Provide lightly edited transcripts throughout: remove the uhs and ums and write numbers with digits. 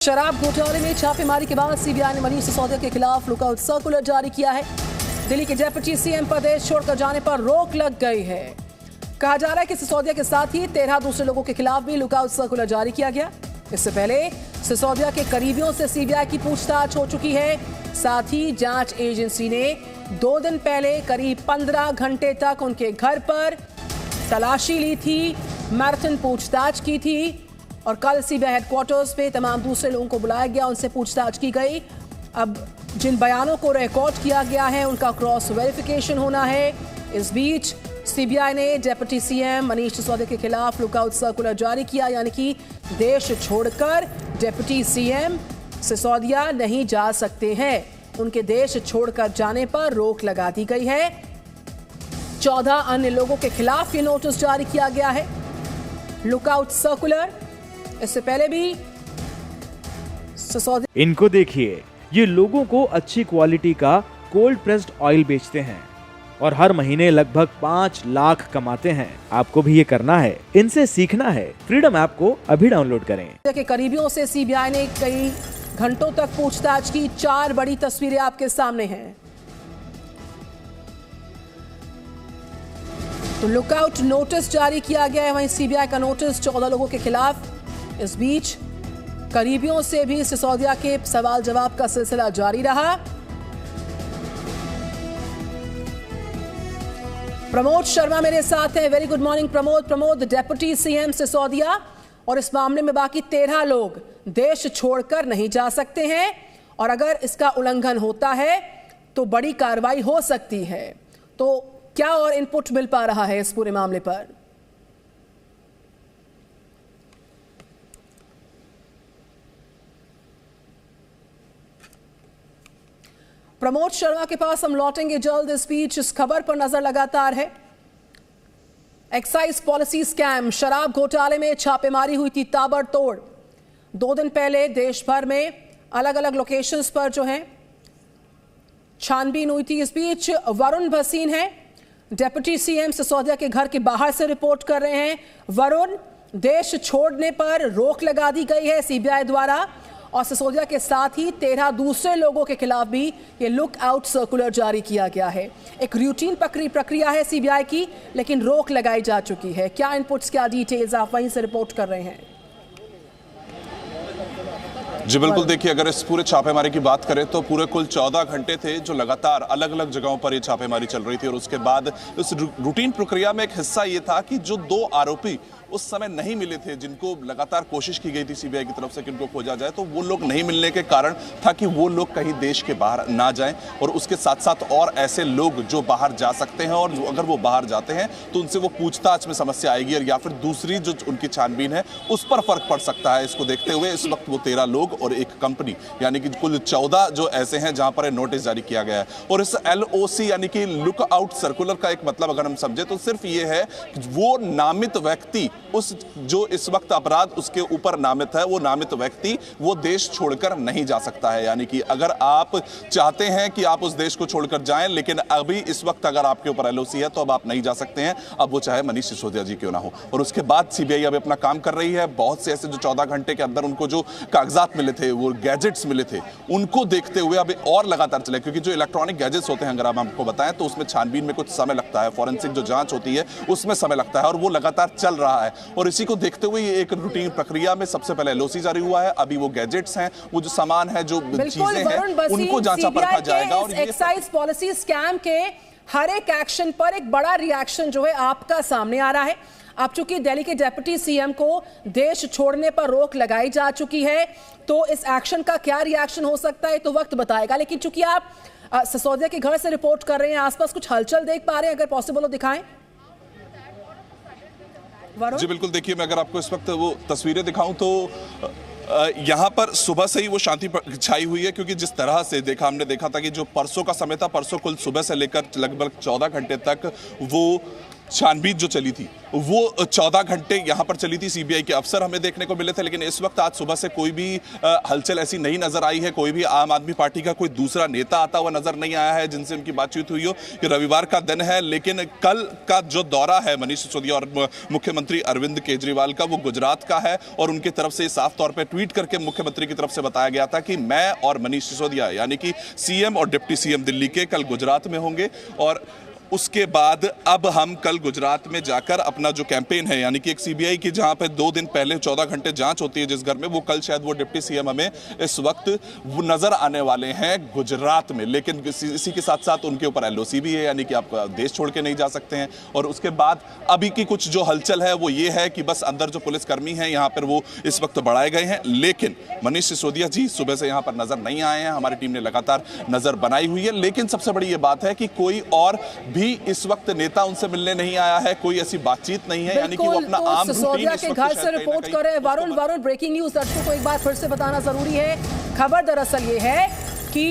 शराब घोटाले में छापेमारी के बाद सीबीआई ने मनीष सिसोदिया के खिलाफ लुकआउट सर्कुलर जारी किया है। दिल्ली के डिप्टी सीएम पर देश छोड़कर जाने पर रोक लग गई है। कहा जा रहा है कि सिसोदिया के साथ ही 13 दूसरे लोगों के खिलाफ भी लुकआउट सर्कुलर जारी किया गया। इससे पहले सिसोदिया के करीबियों से सीबीआई की पूछताछ हो चुकी है। साथ ही जांच एजेंसी ने 2 दिन पहले करीब 15 घंटे तक उनके घर पर तलाशी ली थी, मैराथन पूछताछ की थी और कल सीबीआई हेडक्वार्टर्स पे तमाम दूसरे लोगों को बुलाया गया, उनसे पूछताछ की गई। अब जिन बयानों को रिकॉर्ड किया गया है उनका क्रॉस वेरिफिकेशन होना है। इस बीच सीबीआई ने डिप्टी सीएम मनीष सिसोदिया के खिलाफ लुकआउट सर्कुलर जारी किया, यानी कि देश छोड़कर डिप्टी सीएम सिसोदिया नहीं जा सकते हैं। उनके देश छोड़कर जाने पर रोक लगा दी गई है। 14 अन्य लोगों के खिलाफ ये नोटिस जारी किया गया है, लुकआउट सर्कुलर। इससे पहले भी सिसोदिया। इनको देखिए, ये लोगों को अच्छी क्वालिटी का कोल्ड प्रेस्ड ऑयल बेचते हैं और हर महीने लगभग 5 लाख कमाते हैं। आपको भी ये करना है, इनसे सीखना है। फ्रीडम ऐप को अभी डाउनलोड करें। के करीबियों से सीबीआई ने कई घंटों तक पूछताछ की। 4 बड़ी तस्वीरें आपके सामने हैं। तो लुकआउट नोटिस जारी किया गया है, वहीं सीबीआई का नोटिस 14 लोगों के खिलाफ। इस बीच करीबियों से भी सिसोदिया के सवाल जवाब का सिलसिला जारी रहा। प्रमोद शर्मा मेरे साथ हैं। Very good morning Pramod, deputy CM Sisodia और इस मामले में बाकी 13 लोग देश छोड़कर नहीं जा सकते हैं और अगर इसका उल्लंघन होता है तो बड़ी कार्रवाई हो सकती है। तो क्या और इनपुट मिल पा रहा है इस पूरे मामले पर? प्रमोद शर्मा के पास हम लौटेंगे जल्द। इस बीच इस खबर पर नजर लगातार है। एक्साइज पॉलिसी स्कैम, शराब घोटाले में छापेमारी हुई थी ताबड़तोड़। 2 दिन पहले देश भर में अलग अलग लोकेशंस पर जो है छानबीन हुई थी। इस बीच वरुण भसीन है, डिप्टी सीएम सिसोदिया के घर के बाहर से रिपोर्ट कर रहे हैं। वरुण, देश छोड़ने पर रोक लगा दी गई है सीबीआई द्वारा और सिसोदिया के साथ ही 13 दूसरे लोगों के खिलाफ भी ये लुक आउट सर्कुलर जारी किया गया है। एक रूटीन प्रक्रिया है सीबीआई की, लेकिन रोक लगाई जा चुकी है। क्या इनपुट्स, क्या डिटेल्स, आप वहीं से रिपोर्ट कर रहे हैं? जी बिल्कुल, देखिए अगर इस पूरे छापेमारी की बात करें तो पूरे कुल 14 घंटे थे जो लगातार अलग अलग जगहों पर ये छापेमारी चल रही थी और उसके बाद इस रूटीन प्रक्रिया में एक हिस्सा ये था कि जो 2 आरोपी उस समय नहीं मिले थे, जिनको लगातार कोशिश की गई थी सीबीआई की तरफ से कि उनको खोजा जाए, तो वो लोग नहीं मिलने के कारण था कि वो लोग कहीं देश के बाहर ना जाएं और उसके साथ साथ और ऐसे लोग जो बाहर जा सकते हैं और अगर वो बाहर जाते हैं तो उनसे वो पूछताछ में समस्या आएगी और या फिर दूसरी जो उनकी छानबीन है उस पर फर्क पड़ सकता है। इसको देखते हुए इस वक्त वो 13 लोग और एक कंपनी यानी कि कुल 14 जो ऐसे हैं जहां पर नोटिस जारी किया गया है। और इस LOC यानी कि लुक आउट सर्कुलर का एक मतलब अगर हम समझे तो सिर्फ ये है कि वो नामित व्यक्ति, उस जो इस वक्त अपराध उसके ऊपर नामित है, वो नामित व्यक्ति वो देश छोड़कर नहीं जा सकता है। यानी कि अगर आप चाहते हैं कि आप उस देश को छोड़कर जाएं लेकिन अभी इस वक्त अगर आपके ऊपर LOC है तो अब आप नहीं जा सकते हैं, अब वो चाहे मनीष सिसोदिया जी क्यों ना हो। और उसके बाद सीबीआई अब अपना काम कर रही है। बहुत से ऐसे जो 14 घंटे के अंदर उनको जो कागजात मिले थे, वो गैजेट्स मिले थे, उनको देखते हुए अभी और लगातार चले, क्योंकि जो इलेक्ट्रॉनिक गैजेट्स होते हैं अगर हम आपको बताएं तो उसमें छानबीन में कुछ समय लगता है, फॉरेंसिक जो जांच होती है उसमें समय लगता है और वो लगातार चल रहा है। और इसी को देखते हुए ये एक रूटीन प्रक्रिया में सबसे पहले LOC जारी हुआ है। अभी वो गैजेट्स हैं, वो जो सामान है, जो चीजें हैं, उनको जांचा परखा जाएगा। और एक्साइज पॉलिसी स्कैम के हर एक एक्शन पर एक बड़ा रिएक्शन जो है आपका सामने आ रहा है। अब चूंकि दिल्ली के डिप्टी सीएम को देश छोड़ने पर रोक लगाई जा चुकी है तो इस एक्शन का क्या रिएक्शन हो सकता है तो वक्त बताएगा। लेकिन चूंकि आप सिसोदिया के घर से रिपोर्ट कर रहे हैं, आसपास कुछ हलचल देख पा रहे हैं, अगर पॉसिबल हो दिखाएं। जी बिल्कुल, देखिए मैं अगर आपको इस वक्त वो तस्वीरें दिखाऊं तो यहाँ पर सुबह से ही वो शांति छाई हुई है, क्योंकि जिस तरह से हमने देखा था कि जो परसों का समय था, परसों कुल सुबह से लेकर लगभग 14 घंटे तक वो छानबीन जो चली थी वो 14 घंटे यहाँ पर चली थी। सीबीआई के अफसर हमें देखने को मिले थे, लेकिन इस वक्त आज सुबह से कोई भी हलचल ऐसी नहीं नजर आई है। कोई भी आम आदमी पार्टी का कोई दूसरा नेता आता हुआ नजर नहीं आया है जिनसे उनकी बातचीत हुई हो। ये रविवार का दिन है, लेकिन कल का जो दौरा है मनीष सिसोदिया और मुख्यमंत्री अरविंद केजरीवाल का, वो गुजरात का है। और उनकी तरफ से साफ तौर पर ट्वीट करके मुख्यमंत्री की तरफ से बताया गया था कि मैं और मनीष सिसोदिया यानी कि सीएम और डिप्टी सीएम दिल्ली के कल गुजरात में होंगे। और उसके बाद अब हम कल गुजरात में जाकर अपना जो कैंपेन है, यानी कि एक सीबीआई की जहां पे 2 दिन पहले 14 घंटे जांच होती है जिस घर में, वो कल शायद वो डिप्टी सीएम हमें इस वक्त वो नजर आने वाले हैं गुजरात में। लेकिन इसी के साथ साथ उनके ऊपर एलओसी भी है, यानी कि आप देश छोड़ के नहीं जा सकते हैं। और उसके बाद अभी की कुछ जो हलचल है वो ये है कि बस अंदर जो पुलिसकर्मी हैं यहाँ पर वो इस वक्त बढ़ाए गए हैं, लेकिन मनीष सिसोदिया जी सुबह से यहाँ पर नजर नहीं आए हैं। हमारी टीम ने लगातार नजर बनाई हुई है, लेकिन सबसे बड़ी ये बात है कि कोई और भी इस वक्त नेता उनसे मिलने नहीं आया है, कोई ऐसी बातचीत नहीं है, यानी कि वो अपना आम सिसोदिया के घर से रिपोर्ट कर रहे हैं वरुण। ब्रेकिंग न्यूज दर्शकों को एक बार फिर से बताना जरूरी है। खबर दरअसल ये है कि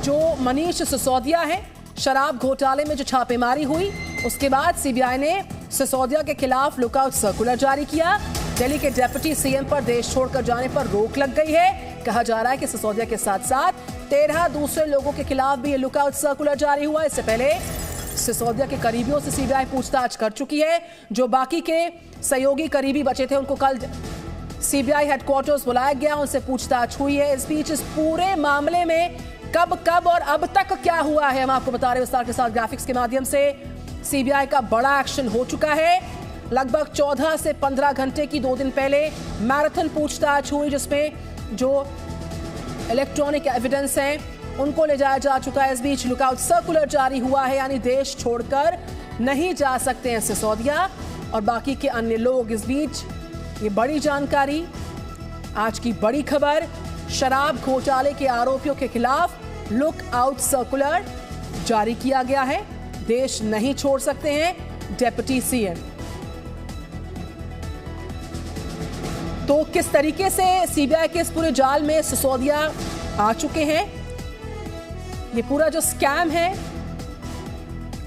जो मनीष सिसोदिया है, शराब घोटाले में जो छापेमारी हुई उसके बाद सीबीआई ने सिसोदिया के खिलाफ लुकआउट सर्कुलर जारी किया। दिल्ली के डिप्टी सीएम पर देश छोड़कर जाने पर रोक लग गई है। कहा जा रहा है कि सिसोदिया के साथ साथ 13 दूसरे लोगों के खिलाफ भी ये लुकआउट सर्कुलर जारी हुआ। इससे पहले सिसोदिया के करीबियों से सीबीआई पूछताछ कर चुकी है। जो बाकी के सहयोगी करीबी बचे थे उनको कल सीबीआई हेडक्वार्टर्स बुलाया गया, उनसे पूछताछ हुई है। इस बीच इस पूरे मामले में कब और अब तक क्या हुआ है हम आपको बता रहे हैं विस्तार के साथ ग्राफिक्स के माध्यम से। सीबीआई का बड़ा एक्शन हो चुका है। लगभग 14 से 15 घंटे की 2 दिन पहले मैराथन पूछताछ हुई, जिसमें जो इलेक्ट्रॉनिक एविडेंस हैं उनको ले जाया जा चुका है। इस बीच लुकआउट सर्कुलर जारी हुआ है, यानी देश छोड़कर नहीं जा सकते हैं सिसोदिया और बाकी के अन्य लोग। इस बीच ये बड़ी जानकारी, आज की बड़ी खबर, शराब घोटाले के आरोपियों के खिलाफ लुकआउट सर्कुलर जारी किया गया है। देश नहीं छोड़ सकते हैं डिप्टी सीएम। तो किस तरीके से सीबीआई के इस पूरे जाल में सिसोदिया आ चुके हैं, ये पूरा जो स्कैम है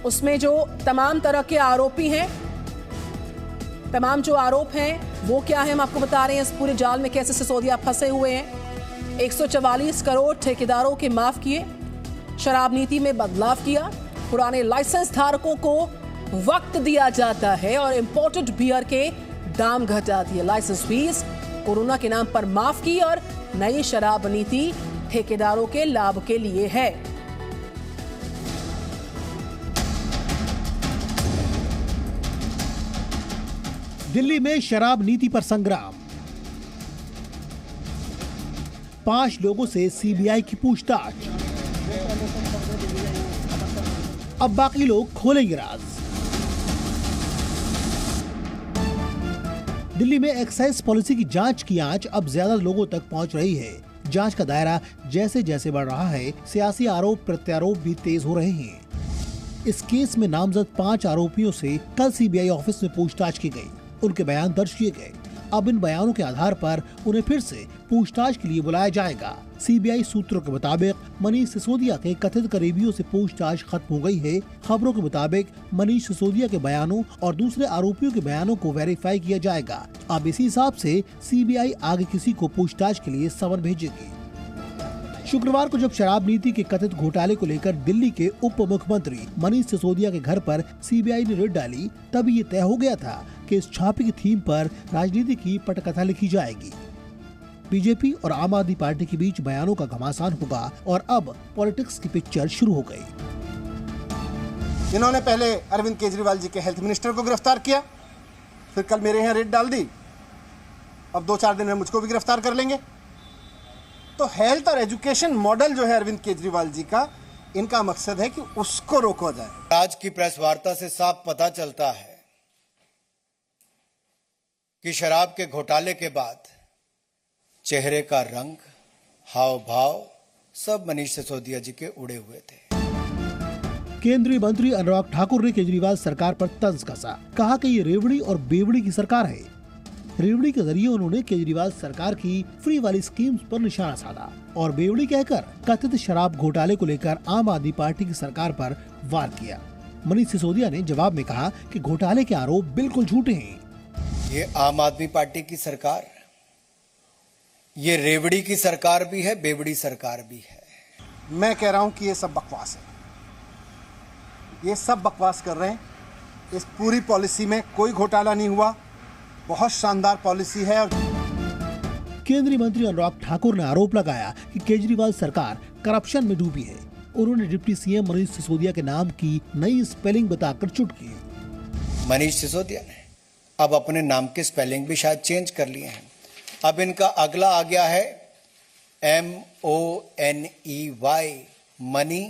उसमें जो तमाम तरह के आरोपी हैं, तमाम जो आरोप हैं वो क्या है हम आपको बता रहे हैं। इस पूरे जाल में कैसे सिसोदिया फंसे हुए हैं। 144 करोड़ ठेकेदारों के माफ किए, शराब नीति में बदलाव किया, पुराने लाइसेंस धारकों को वक्त दिया जाता है और इंपोर्टेड बियर के दाम घटा दिए, लाइसेंस फीस कोरोना के नाम पर माफ की और नई शराब नीति ठेकेदारों के लाभ के लिए है। दिल्ली में शराब नीति पर संग्राम, 5 लोगों से सीबीआई की पूछताछ, अब बाकी लोग खोलेंगे राज। दिल्ली में एक्साइज पॉलिसी की जांच की आंच अब ज्यादा लोगों तक पहुंच रही है। जांच का दायरा जैसे जैसे बढ़ रहा है, सियासी आरोप प्रत्यारोप भी तेज हो रहे हैं। इस केस में नामजद 5 आरोपियों से कल सीबीआई ऑफिस में पूछताछ की गई, उनके बयान दर्ज किए गए। अब इन बयानों के आधार पर उन्हें फिर से पूछताछ के लिए बुलाया जाएगा। सीबीआई सूत्रों के मुताबिक मनीष सिसोदिया के कथित करीबियों से पूछताछ खत्म हो गई है। खबरों के मुताबिक मनीष सिसोदिया के बयानों और दूसरे आरोपियों के बयानों को वेरीफाई किया जाएगा। अब इसी हिसाब से सीबीआई आगे किसी को पूछताछ के लिए समन भेजेगी। शुक्रवार को जब शराब नीति के कथित घोटाले को लेकर दिल्ली के उप मुख्यमंत्री मनीष सिसोदिया के घर पर सीबीआई ने रेड डाली, तभी ये तय हो गया था कि इस छापे की थीम पर राजनीति की पटकथा लिखी जाएगी। बीजेपी और आम आदमी पार्टी के बीच बयानों का घमासान होगा और अब पॉलिटिक्स की पिक्चर शुरू हो गई। इन्होंने पहले अरविंद केजरीवाल जी के हेल्थ मिनिस्टर को गिरफ्तार किया, फिर कल मेरे यहाँ रेड डाल दी, अब 2-4 दिन में मुझको भी गिरफ्तार कर लेंगे। तो हेल्थ और एजुकेशन मॉडल जो है अरविंद केजरीवाल जी का, इनका मकसद है कि उसको रोका जाए। आज की प्रेस वार्ता से साफ पता चलता है कि शराब के घोटाले के बाद चेहरे का रंग, हाव भाव सब मनीष सिसोदिया जी के उड़े हुए थे। केंद्रीय मंत्री अनुराग ठाकुर ने केजरीवाल सरकार पर तंज कसा, कहा कि ये रेवड़ी और बेवड़ी की सरकार है। रेवड़ी के जरिए उन्होंने केजरीवाल सरकार की फ्री वाली स्कीम्स पर निशाना साधा और बेवड़ी कहकर कथित शराब घोटाले को लेकर आम आदमी पार्टी की सरकार पर वार किया। मनीष सिसोदिया ने जवाब में कहा कि घोटाले के आरोप बिल्कुल झूठे हैं। ये आम आदमी पार्टी की सरकार, ये रेवड़ी की सरकार भी है, बेवड़ी सरकार भी है। मैं कह रहा हूं कि ये सब बकवास है, ये सब बकवास कर रहे हैं। इस पूरी पॉलिसी में कोई घोटाला नहीं हुआ, बहुत शानदार पॉलिसी है। और केंद्रीय मंत्री अनुराग ठाकुर ने आरोप लगाया कि केजरीवाल सरकार करप्शन में डूबी है। उन्होंने डिप्टी सीएम मनीष सिसोदिया के नाम की नई स्पेलिंग बताकर चुटकी। मनीष सिसोदिया ने अब अपने नाम के स्पेलिंग भी शायद चेंज कर लिए हैं। अब इनका अगला आ गया है MONEY, मनी।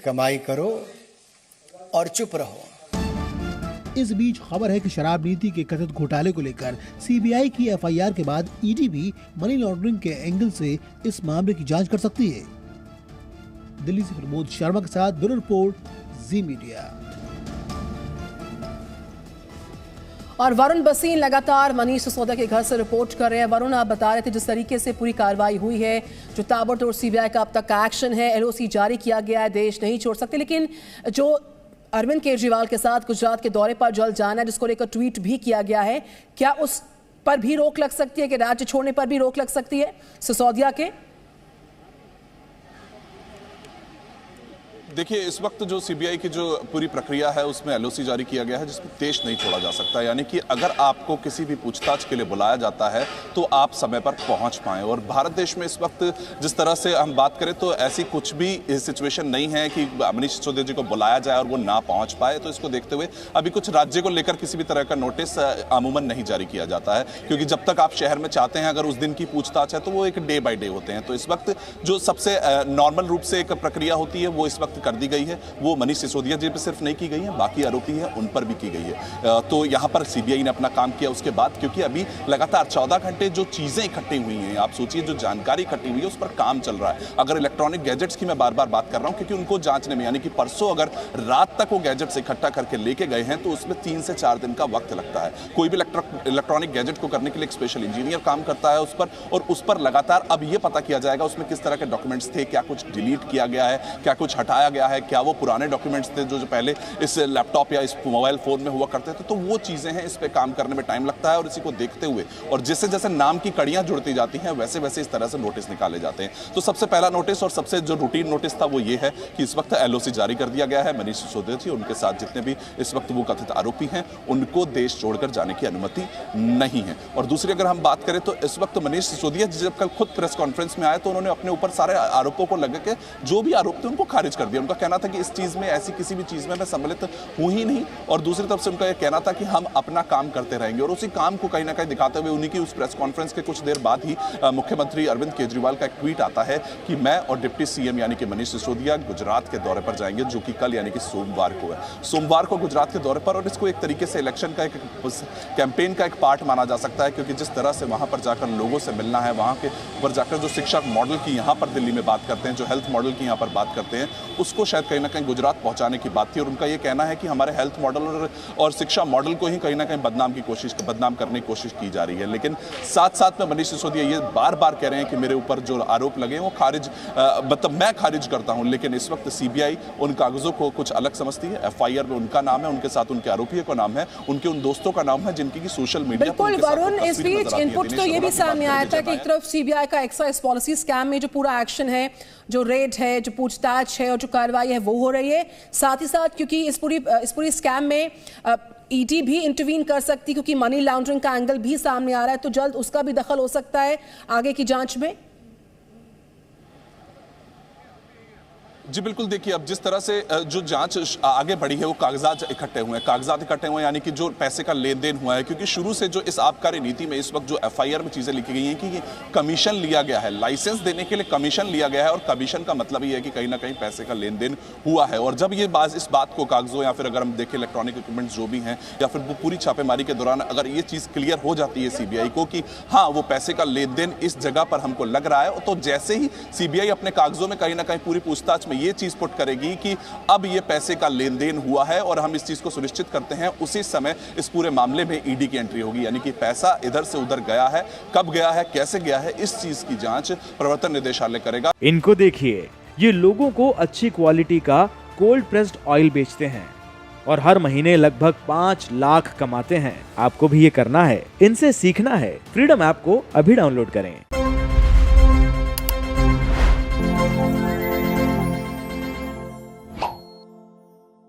कमाई करो और चुप रहो। इस बीच खबर है कि शराब नीति के कथित घोटाले को लेकर सीबीआई की एफआईआर के बाद ईडी भी मनी लॉन्ड्रिंग के एंगल से इस मामले की जांच कर सकती है। दिल्ली से प्रमोद शर्मा के साथ ब्यूरो रिपोर्ट, जी मीडिया। और वरुण बसीन लगातार मनीष सिसोदिया के घर से रिपोर्ट कर रहे हैं। वरुण, आप बता रहे थे जिस तरीके से पूरी कार्रवाई हुई है, जो ताबड़तोड़ सीबीआई का अब तक का एक्शन है, एलओसी जारी किया गया है, देश नहीं छोड़ सकते, लेकिन जो अरविंद केजरीवाल के साथ गुजरात के दौरे पर जल्द जाना है, जिसको लेकर ट्वीट भी किया गया है, क्या उस पर भी रोक लग सकती है कि राज्य छोड़ने पर भी रोक लग सकती है सिसोदिया के? देखिए, इस वक्त जो सीबीआई की जो पूरी प्रक्रिया है उसमें एलओसी जारी किया गया है, जिसमें देश नहीं छोड़ा जा सकता। यानी कि अगर आपको किसी भी पूछताछ के लिए बुलाया जाता है तो आप समय पर पहुंच पाएं। और भारत देश में इस वक्त जिस तरह से हम बात करें तो ऐसी कुछ भी सिचुएशन नहीं है कि मनीष सिसोदिया जी को बुलाया जाए और वो ना पहुंच पाए। तो इसको देखते हुए अभी कुछ राज्य को लेकर किसी भी तरह का नोटिस अमूमन नहीं जारी किया जाता है, क्योंकि जब तक आप शहर में चाहते हैं अगर उस दिन की पूछताछ है तो वो एक डे बाय डे होते हैं। तो इस वक्त जो सबसे नॉर्मल रूप से एक प्रक्रिया होती है वो इस वक्त कर दी गई है। वो मनीष सिसोदिया जी पर सिर्फ नहीं की गई है, बाकी आरोपी हैं उन पर भी की गई है। तो यहां पर सीबीआई ने अपना काम किया उसके बाद, क्योंकि अभी लगातार 14 घंटे जो चीजें इकट्ठी हुई हैं, आप सोचिए जो जानकारी इकट्ठी हुई है उस पर काम चल रहा है। अगर इलेक्ट्रॉनिक गैजेट्स की मैं बार बार बात कर रहा हूं, क्योंकि उनको जांचने में, यानी कि परसों अगर रात तक वो गैजेट्स इकट्ठा करके लेके गए हैं तो उसमें 3 से 4 दिन का वक्त लगता है। कोई भी इलेक्ट्रॉनिक गैजेट को करने के लिए एक स्पेशल इंजीनियर काम करता है उस पर, और उस पर लगातार अब ये पता किया जाएगा उसमें किस तरह के डॉक्यूमेंट्स थे, क्या कुछ डिलीट किया गया है, क्या कुछ हटाया गया है, क्या वो पुराने डॉक्यूमेंट्स थे जो पहले इस लैपटॉप या इस मोबाइल फोन में हुआ करते थे। तो वो चीजें हैं, इस पे काम करने में टाइम लगता है। और इसी को देखते हुए और जैसे जैसे नाम की कड़ियां जुड़ती जाती हैं वैसे वैसे इस तरह से नोटिस निकाले जाते हैं। तो सबसे पहला नोटिस और सबसे जो रूटीन नोटिस था वो ये है कि इस वक्त एलओसी जारी कर दिया गया है। मनीष सिसोदिया जी, उनके साथ जितने भी इस वक्त वो कथित आरोपी हैं, उनको देश छोड़कर जाने की अनुमति नहीं है। और दूसरी अगर हम बात करें तो इस वक्त मनीष सिसोदिया जी जब कल खुद प्रेस कॉन्फ्रेंस में आए तो उन्होंने अपने ऊपर सारे आरोपों को लगा के जो भी आरोप थे उनको खारिज कर दिया। उनका कहना था कि इस चीज में, ऐसी किसी भी चीज में मैं सम्मिलित हूं ही नहीं। और दूसरी तरफ से उनका यह कहना था कि हम अपना काम करते रहेंगे। और उसी काम को कहीं ना कहीं दिखाते हुए उन्हीं की उस प्रेस कॉन्फ्रेंस के कुछ देर बाद ही मुख्यमंत्री अरविंद केजरीवाल का एक ट्वीट आता है कि मैं और डिप्टी सीएम यानी कि मनीष सिसोदिया गुजरात के दौरे पर जाएंगे, जो कि कल यानी कि सोमवार को है। सोमवार को गुजरात के दौरे पर, और इसको एक तरीके से इलेक्शन का एक कैंपेन का एक पार्ट माना जा सकता है, क्योंकि जिस तरह से वहां पर जाकर लोगों से मिलना है, वहां के ऊपर जाकर जो शिक्षा मॉडल की यहाँ पर दिल्ली में बात करते हैं, जो हेल्थ मॉडल की यहाँ पर बात करते हैं, उसको शायद कहीं ना कहीं गुजरात पहुंचाने की बात थी। और उनका ये कहना है कि हमारे हेल्थ मॉडल और शिक्षा मॉडल को ही कहीं ना कहीं बदनाम करने की कोशिश की जा रही है। लेकिन साथ साथ में मनीष सिसोदिया ये बार बार कह रहे हैं कि मेरे ऊपर जो आरोप लगे वो खारिज, मतलब मैं खारिज करता हूं। लेकिन इस वक्त सीबीआई उन कागजों को कुछ अलग समझती है। एफआईआर में उनका नाम है, उनके साथ उनके आरोपियों का नाम है, उनके उन दोस्तों का नाम है जिनकी की सोशल मीडिया पर। बिल्कुल वरुण, इस बीच इनपुट तो ये भी सामने आया था कि एक तरफ सीबीआई का एक्साइज पॉलिसी स्कैम में जो पूरा एक्शन है, जो रेड है, जो पूछताछ है और जो कार्रवाई है वो हो रही है। साथ ही साथ क्योंकि इस पूरी स्कैम में ईडी भी इंटरवीन कर सकती, क्योंकि मनी लॉन्ड्रिंग का एंगल भी सामने आ रहा है, तो जल्द उसका भी दखल हो सकता है आगे की जांच में। जी बिल्कुल, देखिए अब जिस तरह से जो जांच आगे बढ़ी है वो कागजात इकट्ठे हुए हैं, यानी कि जो पैसे का लेन देन हुआ है। क्योंकि शुरू से जो इस आबकारी नीति में इस वक्त जो एफआईआर में चीजें लिखी गई हैं कि कमीशन लिया गया है, लाइसेंस देने के लिए कमीशन लिया गया है, और कमीशन का मतलब ये है कि कहीं ना कहीं पैसे का लेन देन हुआ है। और जब ये इस बात को कागजों या फिर अगर हम देखें इलेक्ट्रॉनिक इक्विपमेंट जो भी हैं, या फिर वो पूरी छापेमारी के दौरान अगर ये चीज क्लियर हो जाती है सीबीआई को कि हाँ वो पैसे का लेन देन इस जगह पर हमको लग रहा है, तो जैसे ही सीबीआई अपने कागजों में कहीं ना कहीं पूरी पूछताछ में ये चीज पुट करेगी कि अब ये पैसे का लेन देन हुआ है और हम इस चीज को सुनिश्चित करते हैं, उसी समय इस पूरे मामले में ईडी की एंट्री होगी। यानी कि पैसा इधर से उधर गया है, कब गया है, कैसे गया है, इस चीज की जांच प्रवर्तन निदेशालय करेगा। इनको देखिए, ये लोगों को अच्छी क्वालिटी का कोल्ड प्रेस्ड ऑयल बेचते हैं और हर महीने लगभग 5 लाख कमाते हैं। आपको भी ये करना है, इनसे सीखना है। फ्रीडम ऐप को अभी डाउनलोड करें।